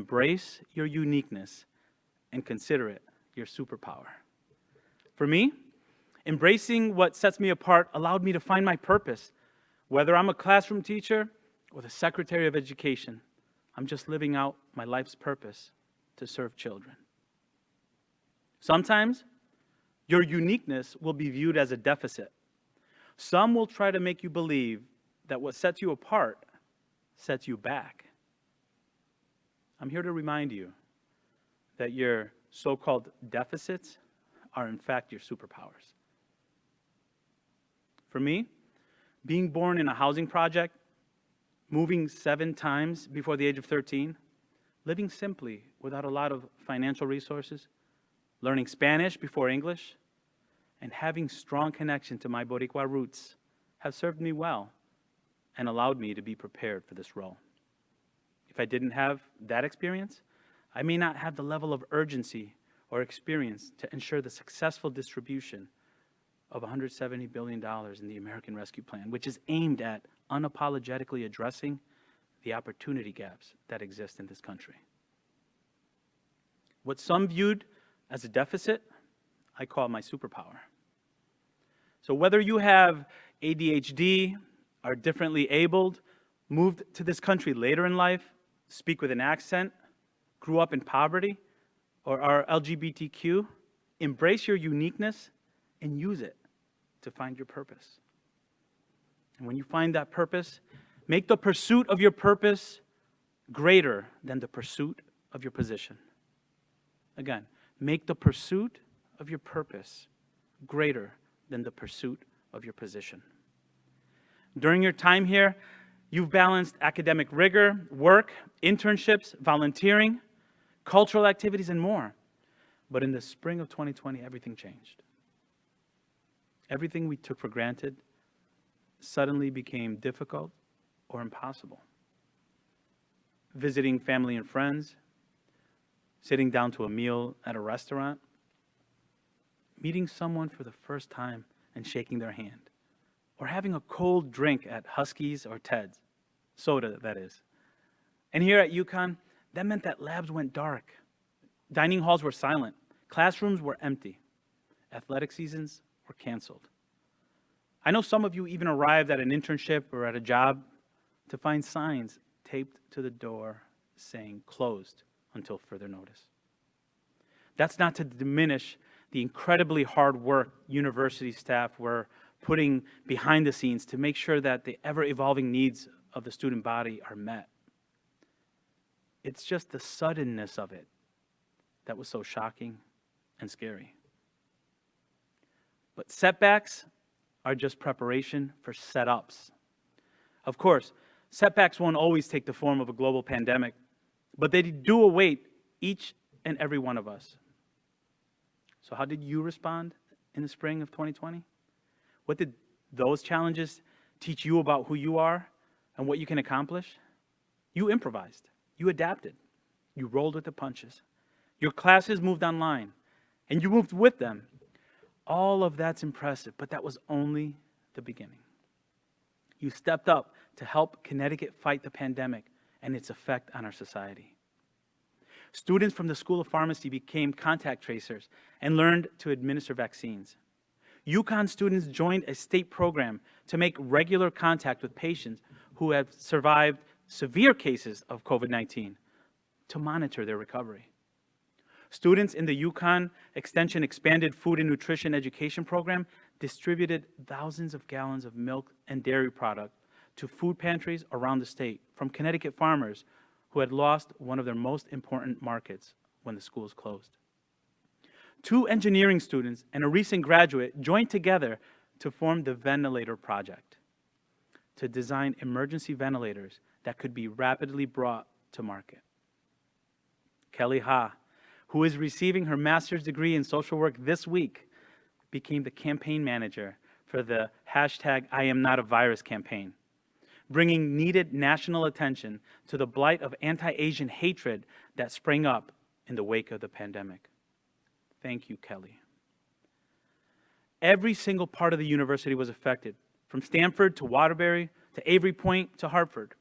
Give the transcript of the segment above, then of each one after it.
embrace your uniqueness and consider it your superpower. For me, embracing what sets me apart allowed me to find my purpose. Whether I'm a classroom teacher or the Secretary of Education, I'm just living out my life's purpose to serve children. Sometimes, your uniqueness will be viewed as a deficit. Some will try to make you believe that what sets you apart sets you back. I'm here to remind you that your so-called deficits are in fact your superpowers. For me, being born in a housing project, moving 7 times before the age of 13, living simply without a lot of financial resources, learning Spanish before English, and having strong connection to my Boricua roots have served me well and allowed me to be prepared for this role. If I didn't have that experience, I may not have the level of urgency or experience to ensure the successful distribution of $170 billion in the American Rescue Plan, which is aimed at unapologetically addressing the opportunity gaps that exist in this country. What some viewed as a deficit, I call my superpower. So whether you have ADHD, are differently abled, moved to this country later in life, speak with an accent, grew up in poverty, or are LGBTQ, embrace your uniqueness and use it to find your purpose. And when you find that purpose, make the pursuit of your purpose greater than the pursuit of your position. Again, make the pursuit of your purpose greater than the pursuit of your position. During your time here, you've balanced academic rigor, work, internships, volunteering, cultural activities, and more. But in the spring of 2020, everything changed. Everything we took for granted suddenly became difficult or impossible. Visiting family and friends, sitting down to a meal at a restaurant, meeting someone for the first time and shaking their hand, or having a cold drink at Husky's or Ted's, soda that is. And here at UConn, that meant that labs went dark, dining halls were silent, classrooms were empty, athletic seasons were canceled. I know some of you even arrived at an internship or at a job to find signs taped to the door saying closed until further notice. That's not to diminish the incredibly hard work university staff were putting behind the scenes to make sure that the ever-evolving needs of the student body are met. It's just the suddenness of it that was so shocking and scary. But setbacks are just preparation for setups. Of course, setbacks won't always take the form of a global pandemic, but they do await each and every one of us. So how did you respond in the spring of 2020? What did those challenges teach you about who you are and what you can accomplish? You improvised. You adapted. You rolled with the punches. Your classes moved online, and you moved with them. All of that's impressive, but that was only the beginning. You stepped up to help Connecticut fight the pandemic and its effect on our society. Students from the School of Pharmacy became contact tracers and learned to administer vaccines. UConn students joined a state program to make regular contact with patients who have survived severe cases of COVID-19 to monitor their recovery. Students in the UConn Extension Expanded Food and Nutrition Education Program distributed thousands of gallons of milk and dairy product to food pantries around the state from Connecticut farmers who had lost one of their most important markets when the schools closed. 2 engineering students and a recent graduate joined together to form the Ventilator Project to design emergency ventilators that could be rapidly brought to market. Kelly Ha, who is receiving her master's degree in social work this week, became the campaign manager for the #IamNotAVirus campaign, bringing needed national attention to the blight of anti-Asian hatred that sprang up in the wake of the pandemic. Thank you, Kelly. Every single part of the university was affected, from Stanford to Waterbury to Avery Point to Hartford.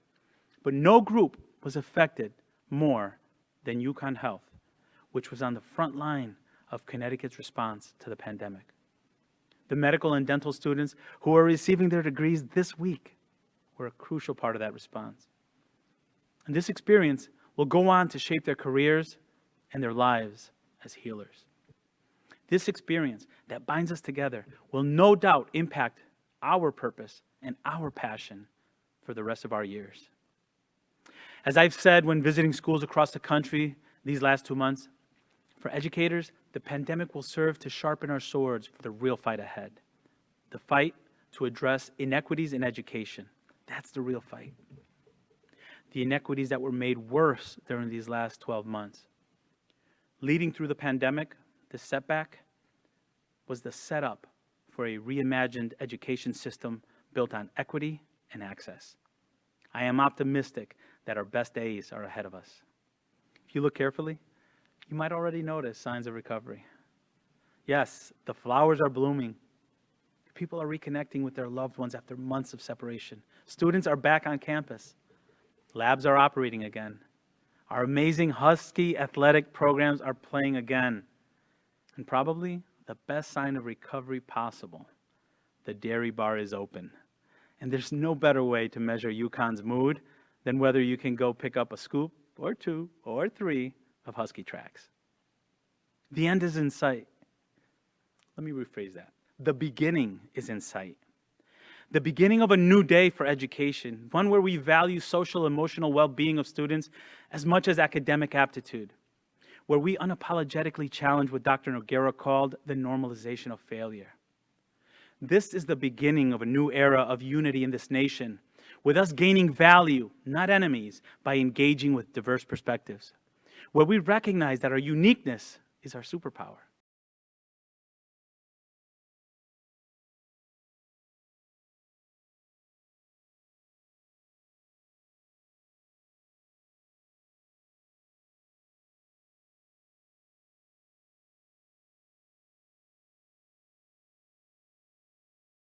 But no group was affected more than UConn Health, which was on the front line of Connecticut's response to the pandemic. The medical and dental students who are receiving their degrees this week were a crucial part of that response. And this experience will go on to shape their careers and their lives as healers. This experience that binds us together will no doubt impact our purpose and our passion for the rest of our years. As I've said when visiting schools across the country these last 2 months, for educators, the pandemic will serve to sharpen our swords for the real fight ahead. The fight to address inequities in education. That's the real fight. The inequities that were made worse during these last 12 months. Leading through the pandemic, the setback was the setup for a reimagined education system built on equity and access. I am optimistic that our best days are ahead of us. If you look carefully, you might already notice signs of recovery. Yes, the flowers are blooming. People are reconnecting with their loved ones after months of separation. Students are back on campus. Labs are operating again. Our amazing Husky athletic programs are playing again. And probably the best sign of recovery possible, the dairy bar is open. And there's no better way to measure UConn's mood than whether you can go pick up a scoop or 2 or 3 of Husky tracks. The end is in sight. Let me rephrase that. The beginning is in sight. The beginning of a new day for education, one where we value social emotional well-being of students as much as academic aptitude, where we unapologetically challenge what Dr. Noguera called the normalization of failure. This is the beginning of a new era of unity in this nation, with us gaining value, not enemies, by engaging with diverse perspectives, where we recognize that our uniqueness is our superpower.